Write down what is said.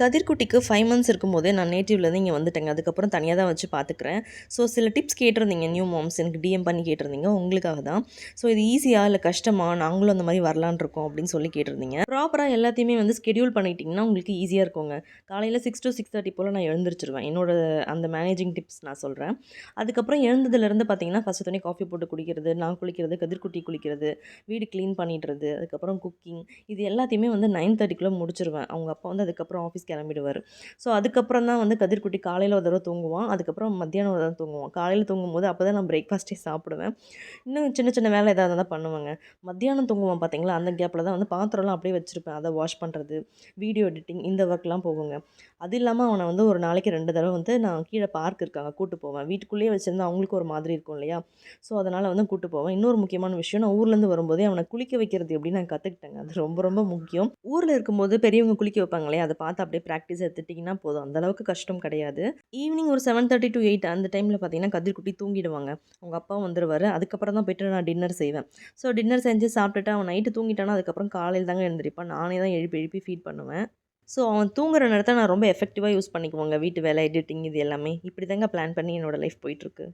கதிர்குட்டிக்கு 5 months இருக்கும்போதே நான் நேட்டிவ்லேருந்து இங்கே வந்துட்டேங்க. அதுக்கப்புறம் தனியாக தான் வச்சு பார்த்துக்கிறேன். ஸோ சில டிப்ஸ் கேட்டிருந்தீங்க நியூ மாம்ஸ் எனக்கு டிஎம் பண்ணி கேட்டிருந்தீங்க. உங்களுக்காக தான். ஸோ இது ஈஸியா இல்லை கஷ்டமா? நாங்களும் அந்த மாதிரி வரலான்னு இருக்கோம் அப்படின்னு சொல்லி கேட்டிருந்தீங்க. ப்ராப்பராக எல்லாத்தையுமே வந்து ஸ்கெடியூல் பண்ணிட்டீங்கன்னா உங்களுக்கு ஈஸியாக இருக்குங்க. காலையில் 6 to 6:30 போல் நான் எழுந்திரிச்சிருவேன். என்னோட அந்த மேனேஜிங் டிப்ஸ் நான் சொல்கிறேன். அதுக்கப்புறம் எழுந்ததுலேருந்து பார்த்தீங்கன்னா ஃபஸ்ட்டு தண்ணி காஃபி போட்டு குடிக்கிறது, நான் குளிக்கிறது, கதிர்குட்டி குளிக்கிறது, வீடு க்ளீன் பண்ணிடுறது, அதுக்கப்புறம் குக்கிங் இது எல்லாத்தையுமே வந்து 9:30க்குள்ளே முடிச்சிருவேன். அவங்க அப்பா வந்து அதுக்கப்புறம் ஆஃபீஸ் கிளம்பிடுவாரு. ஸோ அதுக்கப்புறம் தான் வந்து கதிர்குட்டி காலையில் ஒரு தடவை தூங்குவான். அதுக்கப்புறம் மத்தியானம் ஒரு தடவை தூங்குவான். காலையில் தூங்கும்போது அப்போ தான் நான் பிரேக்ஃபாஸ்ட்டே சாப்பிடுவேன். இன்னும் சின்ன சின்ன வேலை ஏதாவது இருந்தால் பண்ணுவேங்க. மத்தியானம் தூங்குவான் பார்த்தீங்களா, அந்த கேப்பில் தான் வந்து பாத்திரம்லாம் அப்படியே வச்சுருப்பேன். அதை வாஷ் பண்ணுறது, வீடியோ எடிட்டிங் இந்த ஒர்க்லாம் போகுங்க. அது இல்லாமல் அவனை வந்து ஒரு நாளைக்கு 2 தடவை வந்து நான் கீழே பார்க் இருக்காங்க கூட்டு போவேன். வீட்டுக்குள்ளேயே வச்சிருந்தா அவங்களுக்கு ஒரு மாதிரி இருக்கும் இல்லையா? ஸோ அதனால் வந்து கூட்டு போவேன். இன்னொரு முக்கியமான விஷயம், நான் ஊர்லேருந்து வரும்போதே அவனை குளிக்க வைக்கிறது எப்படின்னு நான் கற்றுக்கிட்டேங்க. அது ரொம்ப ரொம்ப முக்கியம். ஊரில் இருக்கும்போது பெரியவங்க குளிக்க வைப்பாங்க இல்லையா? அதை பார்த்து அப்படியே ப்ராக்டிஸ் எடுத்துட்டிங்கன்னா போதும். அந்த அளவுக்கு கஷ்டம் கிடையாது. ஈவினிங் ஒரு 7:30 to 8 அந்த டைமில் பார்த்தீங்கன்னா கதிர்குட்டி தூங்கிடுவாங்க. அவங்க அப்பாவும் வந்துருவாரு. அதுக்கப்புறம் தான் போயிட்டு நான் டின்னர் செய்வேன். ஸோ டின்னர் செஞ்சு சாப்பிட்டுட்டு அவன் நைட்டு தூங்கிட்டானா, அதுக்கப்புறம் காலையில தாங்க எழுந்திரிப்பான். நானே தான் எழுப்பி எழுப்பி ஃபீட் பண்ணுவேன். ஸோ அவன் தூங்குற நேரத்த நான் ரொம்ப எஃபெக்டிவா யூஸ் பண்ணிக்குவேங்க. வீட்டு வேலை, எடிட்டிங் இது எல்லாமே. இப்படி தாங்க பிளான் பண்ணி என்னோட லைஃப் போயிட்டுருக்கு.